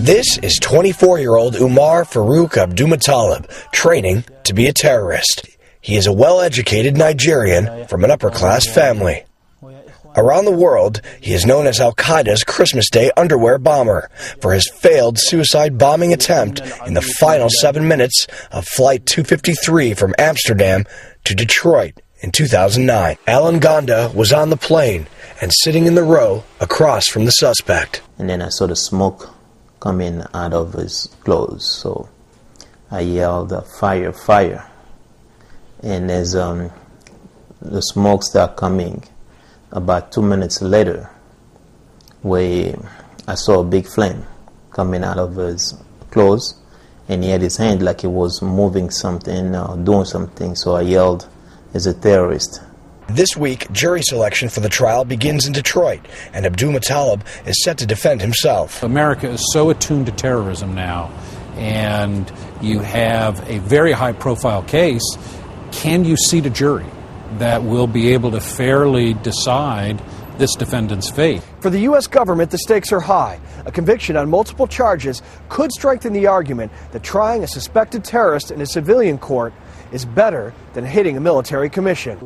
This is 24-year-old Umar Farouk Abdulmutallab, training to be a terrorist. He is a well-educated Nigerian from an upper-class family. Around the world, he is known as Al-Qaeda's Christmas Day underwear bomber for his failed suicide bombing attempt in the final 7 minutes of Flight 253 from Amsterdam to Detroit in 2009. ALAIN GHONDA was on the plane and sitting in the row across from the suspect. And then I saw the smoke coming out of his clothes, so I yelled, "Fire, fire!" And as the smoke started coming, about 2 minutes later, I saw a big flame coming out of his clothes, and he had his hand like he was moving something, doing something, so I yelled, "He's a terrorist." This week, jury selection for the trial begins in Detroit, and Abdulmutallab is set to defend himself. America is so attuned to terrorism now, and you have a very high-profile case. Can you seat a jury that will be able to fairly decide this defendant's fate? For the U.S. government, the stakes are high. A conviction on multiple charges could strengthen the argument that trying a suspected terrorist in a civilian court is better than hitting a military commission.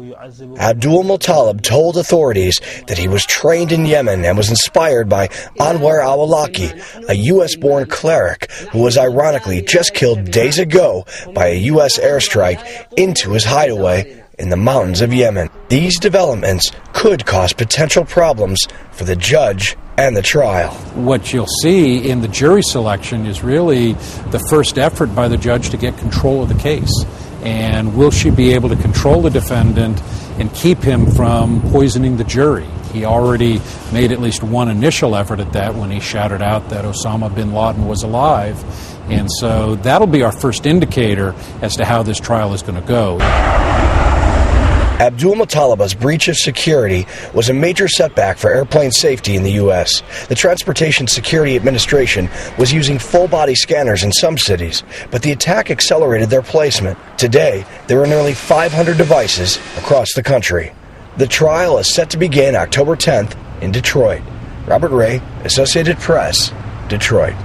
Abdulmutallab told authorities that he was trained in Yemen and was inspired by Anwar al-Awlaki, a U.S.-born cleric who was ironically just killed days ago by a U.S. airstrike into his hideaway in the mountains of Yemen. These developments could cause potential problems for the judge and the trial. What you'll see in the jury selection is really the first effort by the judge to get control of the case. And will she be able to control the defendant and keep him from poisoning the jury? He already made at least one initial effort at that when he shouted out that Osama bin Laden was alive. And so that'll be our first indicator as to how this trial is going to go. Abdulmutallab's breach of security was a major setback for airplane safety in the U.S. The Transportation Security Administration was using full-body scanners in some cities, but the attack accelerated their placement. Today, there are nearly 500 devices across the country. The trial is set to begin October 10th in Detroit. Robert Ray, Associated Press, Detroit.